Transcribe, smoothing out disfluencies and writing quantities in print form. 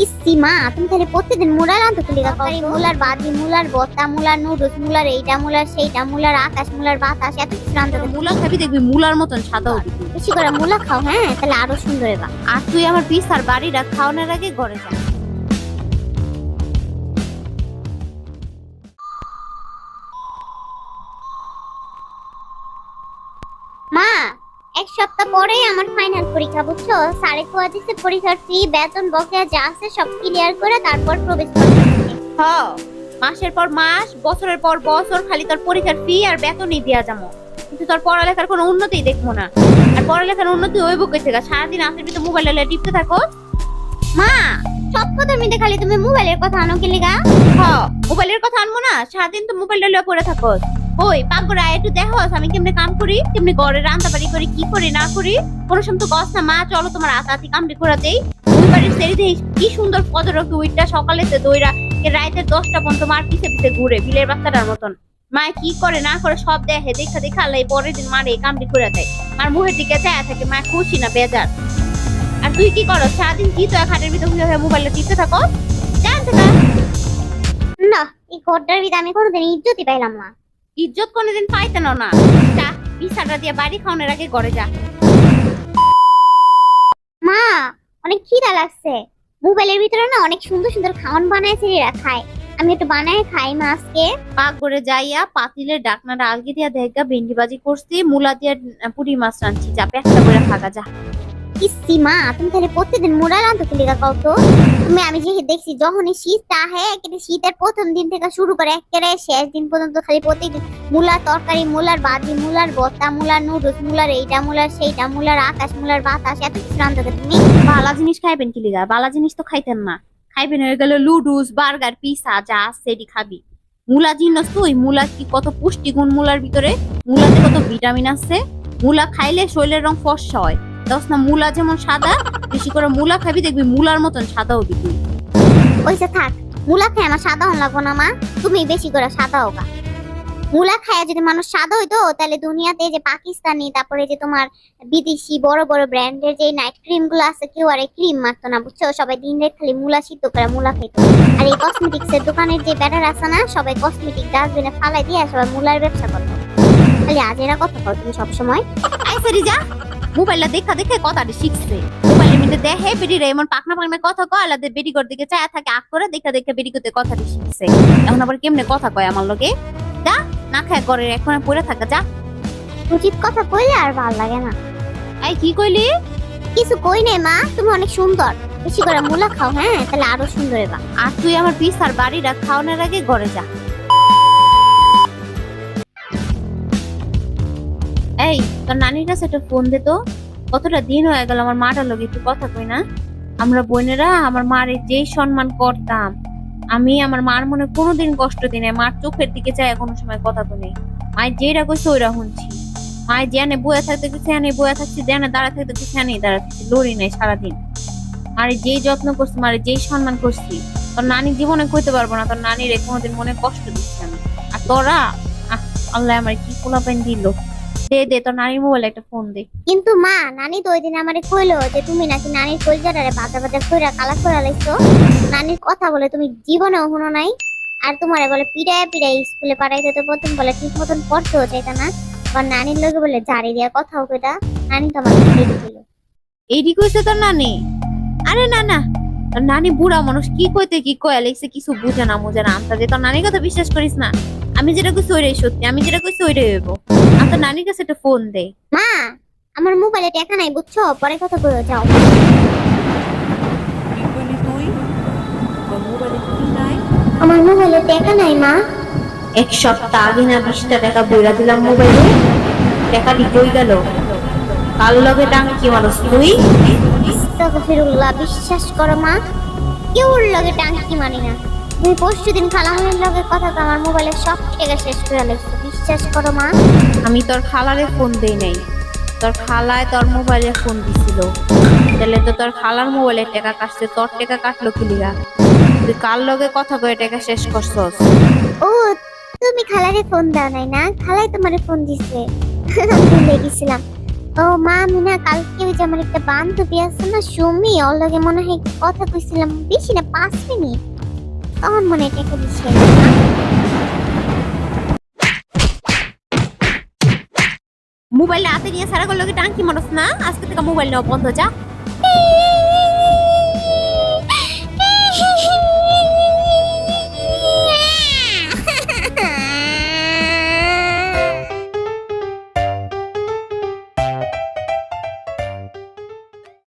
EC মা, তুমি তাহলে প্রতিদিন মুলার আনতে লিগা করি? মুলার বাজি, মুলার বত্তা, মুলার নুডলস, মুলার এইটা, মুলার সেইটা, মুলার আকাশ, মুলার বাতাস, এত কিছু রান্ধতে হবে। মুলা খাবি দেখবি মুলার মতন সাদা হবি তুই। বেশি করে মুলা খাও, হ্যাঁ তাহলে আরো সুন্দর হবে। আর তুই আমার পিসার বাড়িটা খাওয়ানোর আগে ঘরে যা। মা, এক সপ্তাহ পরেই আমার ফাইনাল পরীক্ষা, বুঝছো? সাড়ে কোয়া দিচ্ছে পরীক্ষার ফি, বেতন, বকেয়া যা আছে সব ক্লিয়ার করে তারপর প্রবেশ করতে। হ, মাসের পর মাস, বছরের পর বছর খালি তোর পরীক্ষার ফি আর বেতনই দিয়া যাবো, কিন্তু তোর পড়ালেখার কোনো উন্নতি দেখবো না। আর পড়ালেখার উন্নতি হইব কই থেকে? সারাদিন আসের ভিতরে মোবাইল টিপতে থাকো। মা, সব কথা মিটে খালি তুমি মোবাইলের কথা আনো কি লিগা? হ, মোবাইলের কথা আনবো না? সারাদিন তো মোবাইলটা লয়ে পড়ে থাকো। ওই পাকঘরে আয় একটু দেখো আমি কেমনে কাম করি, কেমনে ঘরে রান্না বাড়ি করি, কি করি না করি। কোনো সময় তো কস না মা চলো তোমার আতাতি কামড়ি করে দেই। ওই বাড়ির সেরি দেই কি সুন্দর ফজর উইটটা সকালেতে দইরা রাইতে 10টা পর্যন্ত মার পিছে পিছে ঘুরে বিলের বাচ্চাটার মতন। মা কি করে না করে সব দেখে, দেখা দেখা আল্লাহ পরের দিন মারে কামড়ি করে দেয়। মার মুখের দিকে চায় থাকে, মা খুশি না বেজার। আর তুই কি করো? সারাদিন কি তো খাটের ভিতরে হয়ে মোবাইলটা টিপতে থাকো? জানতে না না, এই ঘরটার ভিতরে আমি কোনোদিন ইজ্জতই পাইলাম না। ইজ্জত কোনোদিন পাইতে না। যা বিছাটা দিয়ে বাড়ি খাওয়ানোর আগে ঘরে যা। মা, অনেক খিদা লাগছে। মোবাইলের ভিতরে না অনেক সুন্দর সুন্দর খাওয়ান বানায় ছেলেরা খায়, আমি একটু বানায় খাই মা আজকে। পাক করে যাইয়া পাতিলের ডাকনাটা আলগি দিয়া দেখা ভেন্ডি ভাজি করছি, মূলা দিয়া পুরি মাছ রাঁধছি, যা পেটটা করে খাগা যা। ইসি মা, তুমি তাহলে প্রতিদিন মুলা রান্ধতে লিগা কও তো? তুমি আমি যে দেখছি যখনই শীত আহে, একেবারে শীতের প্রথম দিন থেকে শুরু করে একেবারে শেষ দিন পর্যন্ত খালি প্রতিদিন মুলার তরকারি, মুলার বাজি, মুলার বত্তা, মুলার নুডলস, মুলার এইটা, মুলার সেইটা, মুলার আকাশ, মুলার বাতাস, এত কিছু রান্ধতে তুমি। বালা জিনিস খাইবেন কি লিগা? বালা জিনিস তো খাইতেন না। খাইবেন হয়ে গেল লুডুস, বার্গার, পিসা, যা আছে এটি খাবি। মূলা জিনিস তো, ওই মূলা কি কত পুষ্টিগুণ মুলার ভিতরে, মূলাতে কত ভিটামিন আছে। মূলা খাইলে শরীরের রং ফর্সা হয়। দশ না মুলা যেমন সাদা, বেশি করে মূলা খাবি দেখবি মুলার মতন সাদা হবি তুই। ওইসে থাক, মুলা খায় আমার সাদা হন লাগবো না মা, তুমি বেশি করে সাদা হোগা। মুলা খায় যদি মানুষ সাদা হইতো তাহলে দুনিয়াতে যে পাকিস্তানি, তারপরে যে তোমার বিদেশি বড় বড় ব্র্যান্ডের যে নাইট ক্রিম গুলো আছে, কেউ আর ক্রিম মারতো না, বুঝছো? সবাই দিন রাত খালি মুলা সিদ্ধ করে মুলা খেতো। আর এই কসমেটিক্স এর দোকানের যে ব্যাটার আছে না, সবাই কসমেটিক ডাস্টবিনে ফালাই দিয়ে সবাই মুলার ব্যবসা করতো। খালি আজেরা কথা কও তুমি সবসময়। আই সারি যা, মোবাইলটা দেখা দেখে কথাটি শিখছে। মোবাইলের মধ্যে দেখে বেডিরা এমন পাকনা পাকনা কথা কয়, আলাদা বেডি কর দিকে চায় থাকে, আগ করে দেখা দেখে বেডি করতে কথাটি শিখছে। এখন আবার কেমনে কথা কয় আমার লগে? যা না খায় করে এখন পড়ে থাকা যা। উচিত কথা কইলে আর ভাল লাগে না। এই কি কইলি? কিছু কই নাই মা, তুমি অনেক সুন্দর, বেশি করে মুলা খাও, হ্যাঁ তাহলে আরো সুন্দর হবে। আর তুই আমার পিসার বাড়িটা খাওয়ানোর আগে ঘরে যা। এই তোর নানির কাছে একটা ফোন দে তো। কতটা দিন হয়ে গেল আমার মাটার লগে একটু কথা কই না। আমরা বোনেরা আমার মার যেই সম্মান করতাম, আমি আমার মার মনে কোনোদিন কষ্ট দিই নাই। মার চোখের দিকে চাই কোনো সময় কথা কই। মায়ের যেটা কইছে ওইরা শুনছি। মায়ের জেনে বয়ে থাকতে কিছু আনে বয়ে থাকছি, জেনে দাঁড়া থাকতে কিছু আনে দাঁড়া থাকছি, লড়ি নাই সারাদিন। মারে যেই যত্ন করছি, মারে যেই সম্মান করছি, তোর নানি জীবনে কইতে পারবো না তোর নানির কোনোদিন মনে কষ্ট দিচ্ছি আমি। আর তোরা আল্লাহ আমার কি পোলাপাইন দিল। দে দে তোর নানির মোবাইলে একটা ফোন দে। কিন্তু মা, নানি তো ওই দিন আমারে কইলো যে তুমি নাকি নানির কলজাটারে ভাজা ভাজা কইরা কালা কইরা লাইছো। নানির কথা বলে তুমি জীবনেও শুনো নাই। আর তোমারে বলে পিড়ায় পিড়ায় স্কুলে পাঠাইতে, তো প্রথম বলে ঠিক মতন পড়তেও চাইতা না। আবার নানির লগে বলে জারি দিয়া কথাও কইতা। নানি তো আমার রেডি কইলো। এইটি কইছে তোর নানি? আরে না না, তোর নানি বুড়া মানুষ, কি কইতে কি কয় লেগছে কিছু বুঝে না মুঝে না। আমতা যে তোর নানির কথা বিশ্বাস করিস না। আমি যেটা কইছি ওইটাই সত্যি, আমি যেটা কইছি ওইটাই হইব। আর তোর নানির কাছে একটা ফোন দে। মা, আমার মোবাইলে টাকা নাই, বুঝছো? পরে কথা কইও, যাও। কি কইলি তুই? তোর মোবাইলে কি নাই? আমার মোবাইলে টাকা নাই মা। এক সপ্তাহ আগে না 20টা টাকা বইরা দিলাম মোবাইলে, টাকাটি কই গেল? কাল লগে টাঙ্কি মানুষ তুই? আস্তাগফিরুল্লাহ, বিশ্বাস করো মা, কেউর লগে টাঙ্কি মানি না। তুমি পরশুদিন খালামুনির লগে কথা তো আমার মোবাইলে সব টাকা শেষ করে লাগছে, বিশ্বাস করো মা। আমি তোর খালারে ফোন দেই নাই, তোর খালায় তোর মোবাইলে ফোন দিছিল। তাহলে তো তোর খালার মোবাইলে টাকা কাটছে, তোর টাকা কাটলো কি লিগা? তুই কার লগে কথা কয়ে টাকা শেষ করছস? ও, তুমি খালারে ফোন দাও নাই না? খালাই তোমারে ফোন দিছে। ভুলে গেছিলাম। ও মা, আমি না কালকে ওই যে আমার একটা বান্ধবী আছে না সুমি, ওর লগে মনে হয় কথা কইছিলাম, বেশি না 5 মিনিট, তখন মনে হয় টাকা দিছে। মোবাইলে হাতে নিয়ে সারা করলে টাঙ্কি মানুষ না, আজকে থেকে মোবাইল নেওয়া বন্ধ, যা।